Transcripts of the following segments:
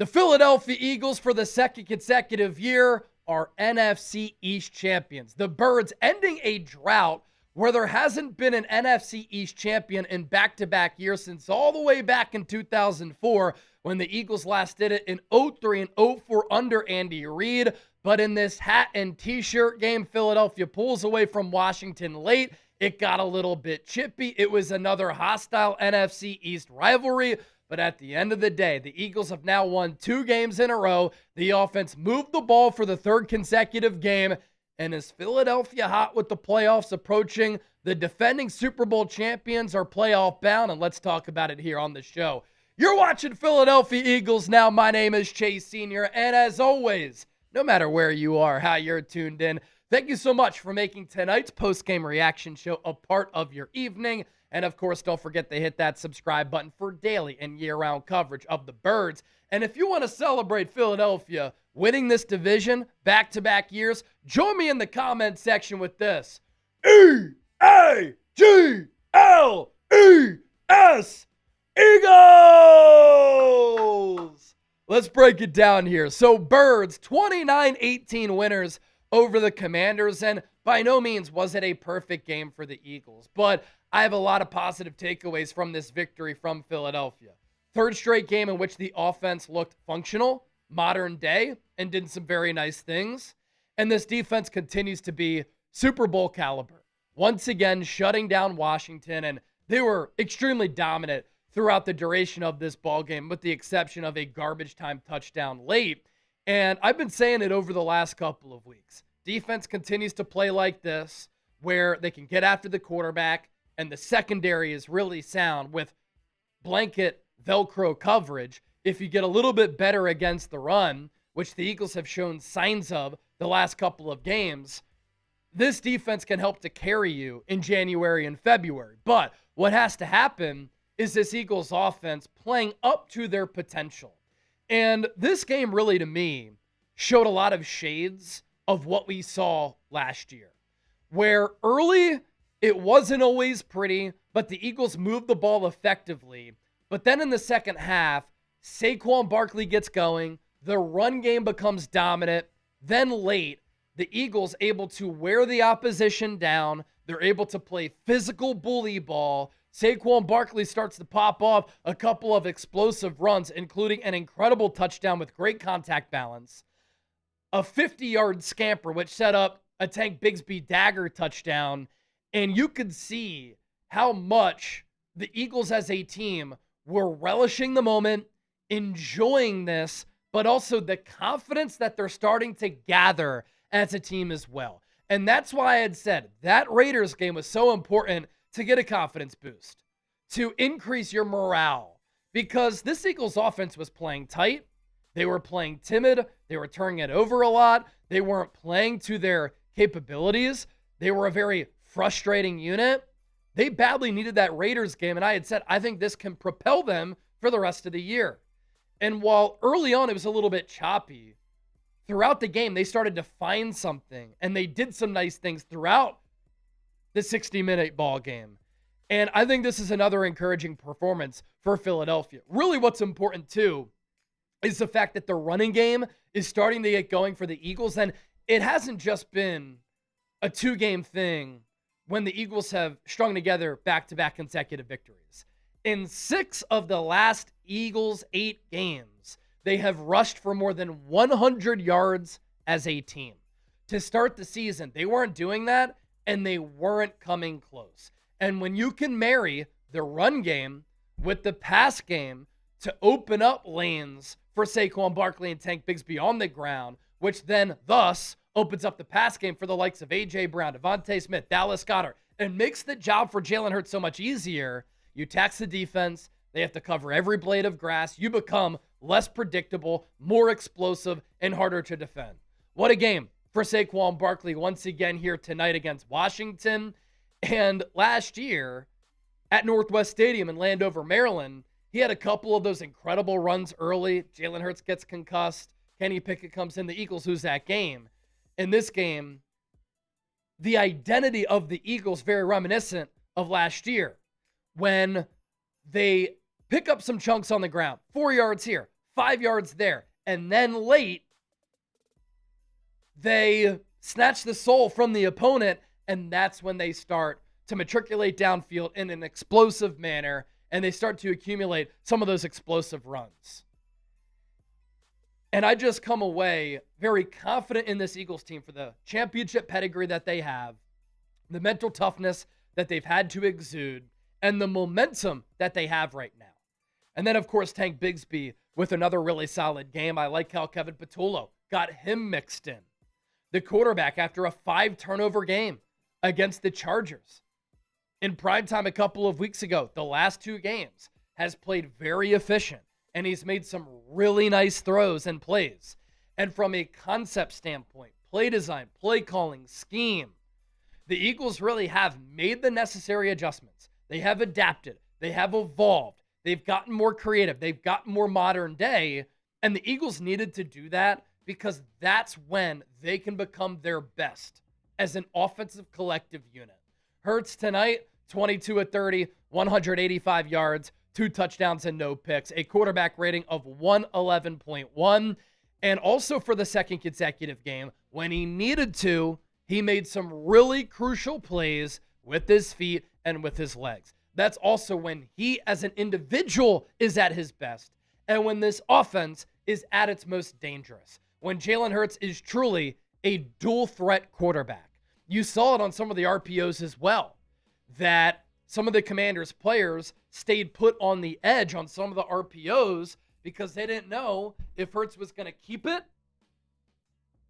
The Philadelphia Eagles, for the second consecutive year, are NFC East champions. The Birds ending a drought where there hasn't been an NFC East champion in back-to-back years since all the way back in 2004 when the Eagles last did it in 03 and 04 under Andy Reid. But in this hat and t-shirt game, Philadelphia pulls away from Washington late. It got a little bit chippy. It was another hostile NFC East rivalry. But at the end of the day, the Eagles have now won 2 games in a row. The offense moved the ball for the 3rd consecutive game. And is Philadelphia hot with the playoffs approaching? The defending Super Bowl champions are playoff bound, and let's talk about it here on the show. You're watching Philadelphia Eagles Now. My name is Chase Sr., and as always, no matter where you are, how you're tuned in, thank you so much for making tonight's post-game reaction show a part of your evening. And, of course, don't forget to hit that subscribe button for daily and year-round coverage of the Birds. And if you want to celebrate Philadelphia winning this division back-to-back years, join me in the comment section with this. E-A-G-L-E-S, Eagles! Let's break it down here. So, Birds, 29-18 winners over the Commanders, and by no means was it a perfect game for the Eagles, but I have a lot of positive takeaways from this victory from Philadelphia. 3rd straight game in which the offense looked functional, modern day, and did some very nice things. And this defense continues to be Super Bowl caliber. Once again, shutting down Washington, and they were extremely dominant throughout the duration of this ball game, with the exception of a garbage time touchdown late. And I've been saying it over the last couple of weeks. Defense continues to play like this, where they can get after the quarterback, and the secondary is really sound with blanket Velcro coverage. If you get a little bit better against the run, which the Eagles have shown signs of the last couple of games, this defense can help to carry you in January and February. But what has to happen is this Eagles offense playing up to their potential. And this game really, to me, showed a lot of shades of what we saw last year, where early it wasn't always pretty, but the Eagles moved the ball effectively. But then in the second half, Saquon Barkley gets going, the run game becomes dominant. Then late, the Eagles able to wear the opposition down. They're able to play physical bully ball. Saquon Barkley starts to pop off a couple of explosive runs, including an incredible touchdown with great contact balance, a 50-yard scamper, which set up a Tank Bigsby dagger touchdown. And you could see how much the Eagles as a team were relishing the moment, enjoying this, but also the confidence that they're starting to gather as a team as well. And that's why I had said that Raiders game was so important to get a confidence boost, to increase your morale, because this Eagles offense was playing tight. They were playing timid. They were turning it over a lot. They weren't playing to their capabilities. They were a very frustrating unit. They badly needed that Raiders game, and I had said, I think this can propel them for the rest of the year. And while early on it was a little bit choppy, throughout the game they started to find something, and they did some nice things throughout the 60-minute ball game. And I think this is another encouraging performance for Philadelphia. Really what's important too is the fact that the running game is starting to get going for the Eagles, and it hasn't just been a 2-game thing when the Eagles have strung together back-to-back consecutive victories. In 6 of the last Eagles' 8 games, they have rushed for more than 100 yards as a team. To start the season, they weren't doing that, and they weren't coming close. And when you can marry the run game with the pass game to open up lanes for Saquon Barkley and Tank Bigsby on the ground, which then thus opens up the pass game for the likes of A.J. Brown, Devontae Smith, Dallas Goedert, and makes the job for Jalen Hurts so much easier. You tax the defense. They have to cover every blade of grass. You become less predictable, more explosive, and harder to defend. What a game for Saquon Barkley once again here tonight against Washington. And last year at Northwest Stadium in Landover, Maryland, he had a couple of those incredible runs early. Jalen Hurts gets concussed. Kenny Pickett comes in. The Eagles lose that game. In this game, the identity of the Eagles very reminiscent of last year when they pick up some chunks on the ground. 4 yards here, 5 yards there. And then late, they snatch the soul from the opponent, and that's when they start to matriculate downfield in an explosive manner, and they start to accumulate some of those explosive runs. And I just come away very confident in this Eagles team for the championship pedigree that they have, the mental toughness that they've had to exude, and the momentum that they have right now. And then, of course, Tank Bigsby with another really solid game. I like how Kevin Patullo got him mixed in. The quarterback, after a 5-turnover game against the Chargers in primetime a couple of weeks ago, the last 2 games, has played very efficient, and he's made some really nice throws and plays. And from a concept standpoint, play design, play calling, scheme, the Eagles really have made the necessary adjustments. They have adapted. They have evolved. They've gotten more creative. They've gotten more modern day. And the Eagles needed to do that because that's when they can become their best as an offensive collective unit. Hurts tonight, 22 of 30, 185 yards, 2 touchdowns and no picks, a quarterback rating of 111.1. And also for the second consecutive game, when he needed to, he made some really crucial plays with his feet and with his legs. That's also when he as an individual is at his best, and when this offense is at its most dangerous. When Jalen Hurts is truly a dual threat quarterback. You saw it on some of the RPOs as well, that some of the Commanders players stayed put on the edge on some of the RPOs because they didn't know if Hurts was going to keep it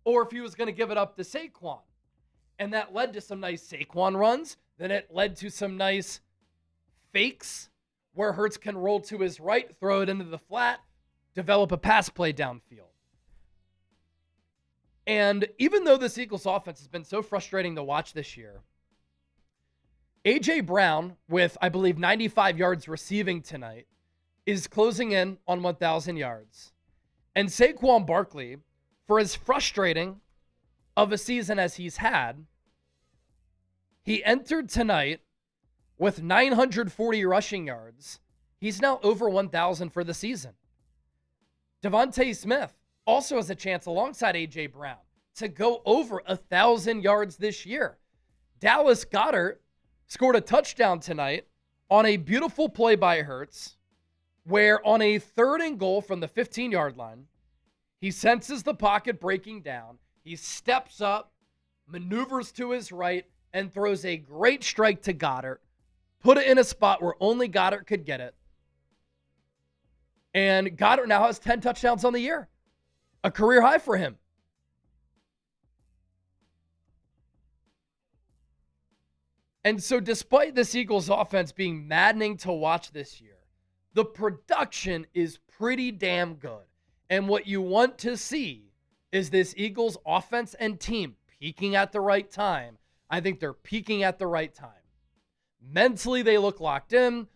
or if he was going to give it up to Saquon. And that led to some nice Saquon runs. Then it led to some nice fakes where Hurts can roll to his right, throw it into the flat, develop a pass play downfield. And even though this Eagles offense has been so frustrating to watch this year, A.J. Brown, with, I believe, 95 yards receiving tonight, is closing in on 1,000 yards. And Saquon Barkley, for as frustrating of a season as he's had, he entered tonight with 940 rushing yards. He's now over 1,000 for the season. Devontae Smith also has a chance alongside A.J. Brown to go over 1,000 yards this year. Dallas Goedert scored a touchdown tonight on a beautiful play by Hurts, where on a 3rd and goal from the 15-yard line, he senses the pocket breaking down. He steps up, maneuvers to his right, and throws a great strike to Goedert. Put it in a spot where only Goedert could get it. And Goedert now has 10 touchdowns on the year. A career high for him. And so despite this Eagles offense being maddening to watch this year, the production is pretty damn good. And what you want to see is this Eagles offense and team peaking at the right time. I think they're peaking at the right time. Mentally, they look locked in.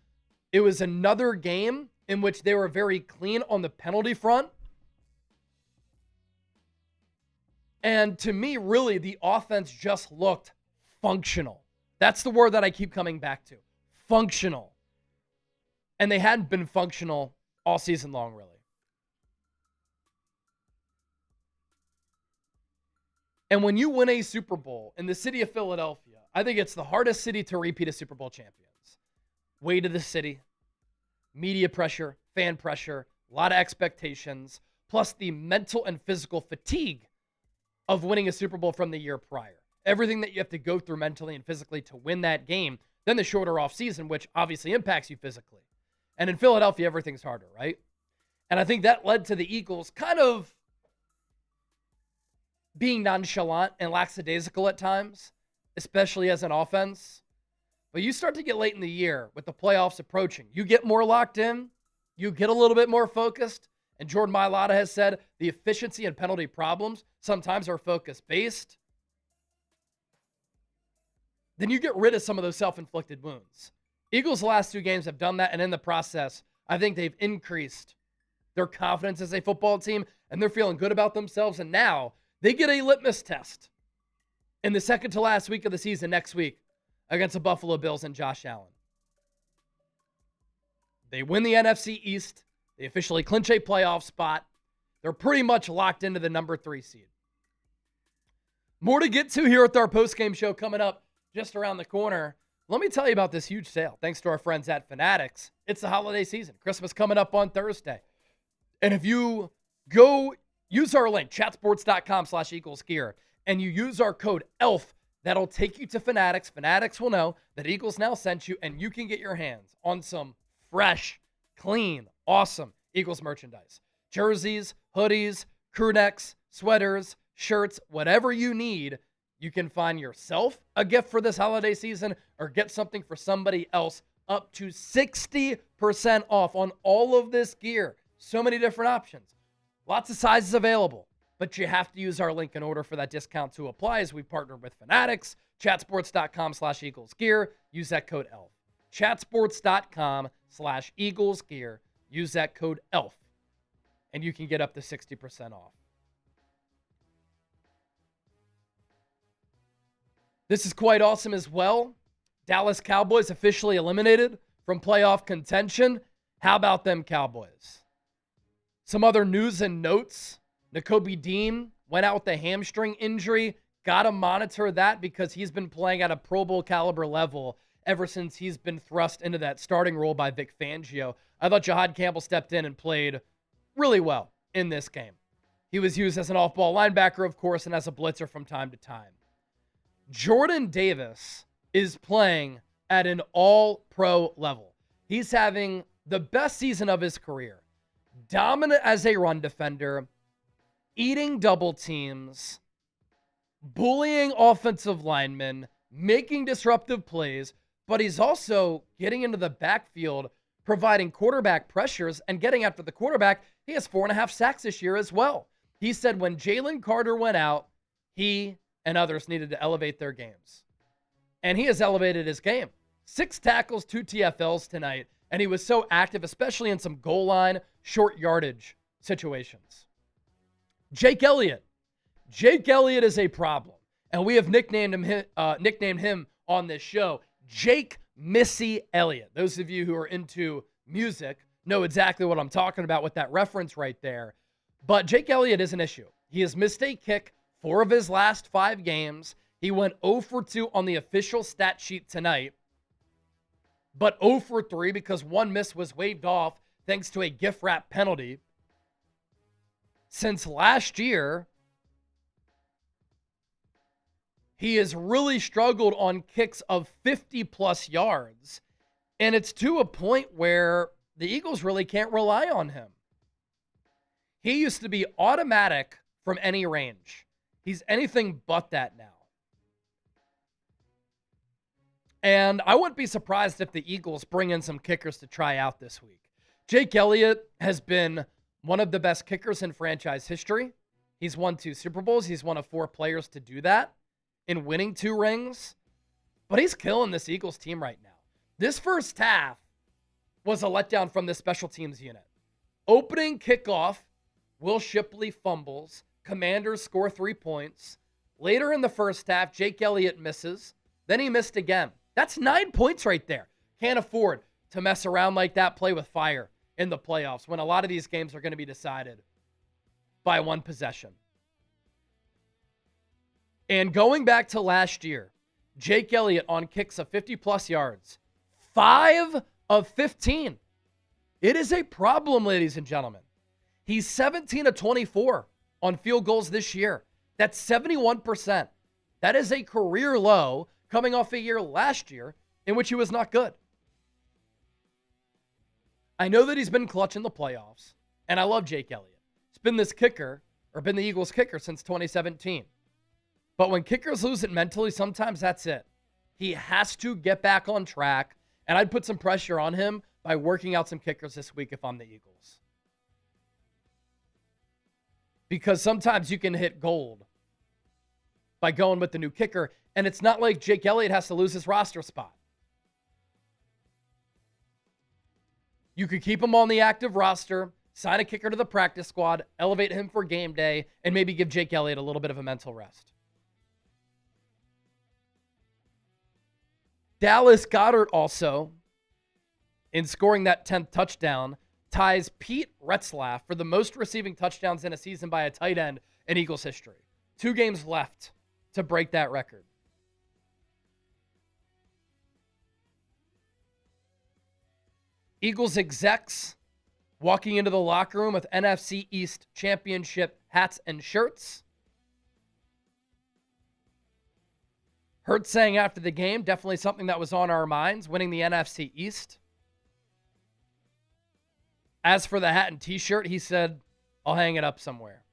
It was another game in which they were very clean on the penalty front. And to me, really, the offense just looked functional. That's the word that I keep coming back to. Functional. And they hadn't been functional all season long, really. And when you win a Super Bowl in the city of Philadelphia, I think it's the hardest city to repeat as Super Bowl champions. Weight of the city, media pressure, fan pressure, a lot of expectations, plus the mental and physical fatigue of winning a Super Bowl from the year prior. Everything that you have to go through mentally and physically to win that game, then the shorter off season, which obviously impacts you physically. And in Philadelphia, everything's harder, right? And I think that led to the Eagles kind of being nonchalant and lackadaisical at times, especially as an offense. But you start to get late in the year with the playoffs approaching. You get more locked in. You get a little bit more focused. And Jordan Mailata has said the efficiency and penalty problems sometimes are focus-based. Then you get rid of some of those self-inflicted wounds. Eagles' last 2 games have done that, and in the process, I think they've increased their confidence as a football team, and they're feeling good about themselves. And now they get a litmus test in the second to last week of the season next week against the Buffalo Bills and Josh Allen. They win the NFC East. They officially clinch a playoff spot. They're pretty much locked into the number 3 seed. More to get to here with our postgame show coming up just around the corner. Let me tell you about this huge sale. Thanks to our friends at Fanatics. It's the holiday season. Christmas coming up on Thursday. And if you go use our link, chatsports.com/EaglesGear, and you use our code ELF, that'll take you to Fanatics. Fanatics will know that Eagles now sent you, and you can get your hands on some fresh, clean, awesome Eagles merchandise. Jerseys, hoodies, crew necks, sweaters, shirts, whatever you need. You can find yourself a gift for this holiday season or get something for somebody else, up to 60% off on all of this gear. So many different options. Lots of sizes available, but you have to use our link in order for that discount to apply, as we partnered with Fanatics. Chatsports.com/EaglesGear. Use that code ELF. Chatsports.com/EaglesGear. Use that code ELF, and you can get up to 60% off. This is quite awesome as well. Dallas Cowboys officially eliminated from playoff contention. How about them Cowboys? Some other news and notes. Nakobe Dean went out with a hamstring injury. Got to monitor that because he's been playing at a Pro Bowl caliber level ever since he's been thrust into that starting role by Vic Fangio. I thought Jahad Campbell stepped in and played really well in this game. He was used as an off-ball linebacker, of course, and as a blitzer from time to time. Jordan Davis is playing at an all-pro level. He's having the best season of his career. Dominant as a run defender, eating double teams, bullying offensive linemen, making disruptive plays, but he's also getting into the backfield, providing quarterback pressures and getting after the quarterback. He has 4.5 sacks this year as well. He said when Jalen Carter went out, he and others needed to elevate their games. And he has elevated his game. 6 tackles, 2 TFLs tonight, and he was so active, especially in some goal line, short yardage situations. Jake Elliott. Jake Elliott is a problem, and we have nicknamed him on this show Jake Missy Elliott. Those of you who are into music know exactly what I'm talking about with that reference right there. But Jake Elliott is an issue. He has missed a kick 4 of his last 5 games. He went 0 for 2 on the official stat sheet tonight, but 0 for 3 because one miss was waved off thanks to a gift wrap penalty. Since last year, he has really struggled on kicks of 50-plus yards, and it's to a point where the Eagles really can't rely on him. He used to be automatic from any range. He's anything but that now. And I wouldn't be surprised if the Eagles bring in some kickers to try out this week. Jake Elliott has been one of the best kickers in franchise history. He's won 2 Super Bowls. He's one of 4 players to do that in winning 2 rings. But he's killing this Eagles team right now. This first half was a letdown from this special teams unit. Opening kickoff, Will Shipley fumbles. Commanders score 3 points. Later in the first half, Jake Elliott misses. Then he missed again. That's 9 points right there. Can't afford to mess around like that, play with fire in the playoffs when a lot of these games are going to be decided by 1 possession. And going back to last year, Jake Elliott on kicks of 50-plus yards, 5 of 15. It is a problem, ladies and gentlemen. He's 17 of 24 on field goals this year. That's 71%. That is a career low coming off a year last year in which he was not good. I know that he's been clutch in the playoffs, and I love Jake Elliott. He's been this kicker, or been the Eagles kicker since 2017. But when kickers lose it mentally, sometimes that's it. He has to get back on track, and I'd put some pressure on him by working out some kickers this week if I'm the Eagles. Because sometimes you can hit gold by going with the new kicker, and it's not like Jake Elliott has to lose his roster spot. You could keep him on the active roster, sign a kicker to the practice squad, elevate him for game day, and maybe give Jake Elliott a little bit of a mental rest. Dallas Goedert also, in scoring that 10th touchdown, ties Pete Retzlaff for the most receiving touchdowns in a season by a tight end in Eagles history. 2 games left to break that record. Eagles execs walking into the locker room with NFC East championship hats and shirts. Hurts saying after the game, definitely something that was on our minds, winning the NFC East. As for the hat and t-shirt, he said, I'll hang it up somewhere.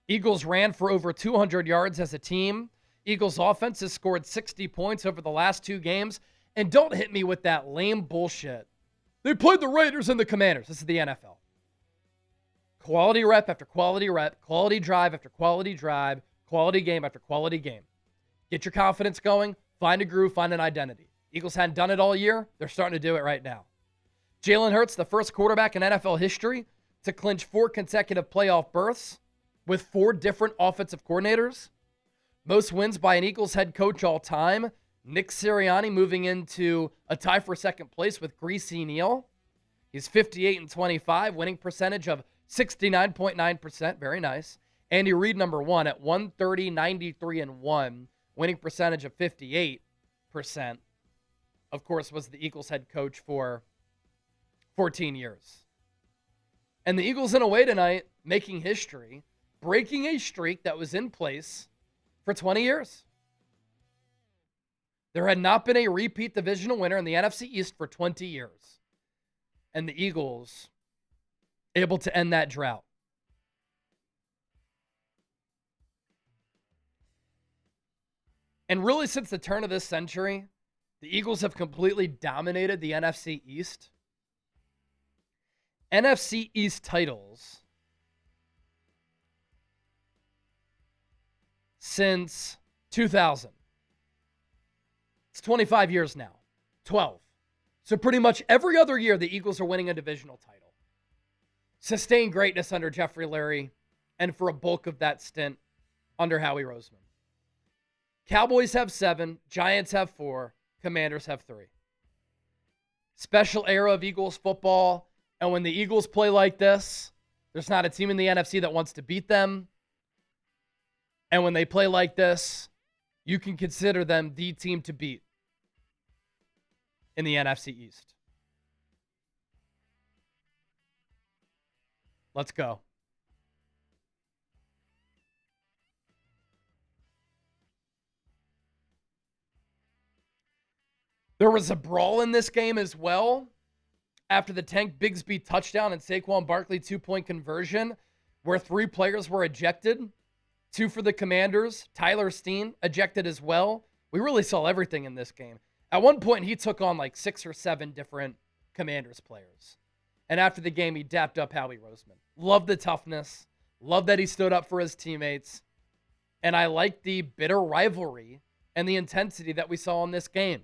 Eagles ran for over 200 yards as a team. Eagles offense has scored 60 points over the last 2 games. And don't hit me with that lame bullshit. They played the Raiders and the Commanders. This is the NFL. Quality rep after quality rep, quality drive after quality drive, quality game after quality game. Get your confidence going, find a groove, find an identity. Eagles hadn't done it all year. They're starting to do it right now. Jalen Hurts, the first quarterback in NFL history to clinch 4 consecutive playoff berths with 4 different offensive coordinators. Most wins by an Eagles head coach all time. Nick Sirianni moving into a tie for second place with Greasy Neal. He's 58-25, winning percentage of 69.9%. Very nice. Andy Reid, number 1 at 130-93-1, winning percentage of 58%. Of course, was the Eagles head coach for 14 years. And the Eagles in a way tonight, making history, breaking a streak that was in place for 20 years. There had not been a repeat divisional winner in the NFC East for 20 years. And the Eagles able to end that drought. And really, since the turn of this century, the Eagles have completely dominated the NFC East. NFC East titles since 2000. It's 25 years now. 12. So pretty much every other year, the Eagles are winning a divisional title. Sustained greatness under Jeffrey Lurie, and for a bulk of that stint under Howie Roseman. Cowboys have 7, Giants have 4, Commanders have 3. Special era of Eagles football, and when the Eagles play like this, there's not a team in the NFC that wants to beat them. And when they play like this, you can consider them the team to beat in the NFC East. Let's go. There was a brawl in this game as well after the Tank Bigsby touchdown and Saquon Barkley 2-point conversion where 3 players were ejected. 2 for the Commanders. Tyler Steen ejected as well. We really saw everything in this game. At one point, he took on like 6 or 7 different Commanders players. And after the game, he dapped up Howie Roseman. Love the toughness. Love that he stood up for his teammates. And I like the bitter rivalry and the intensity that we saw in this game.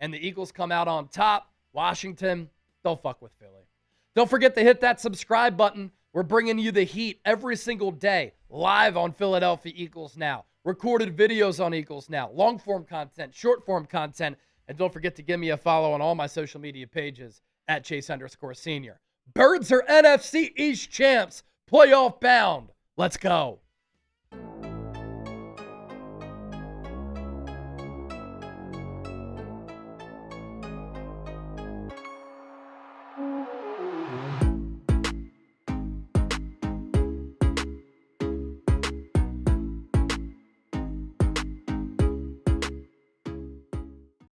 And the Eagles come out on top. Washington, don't fuck with Philly. Don't forget to hit that subscribe button. We're bringing you the heat every single day, live on Philadelphia Eagles Now. Recorded videos on Eagles Now, long-form content, short-form content. And don't forget to give me a follow on all my social media pages at Chase_Senior. Birds are NFC East champs, playoff bound. Let's go.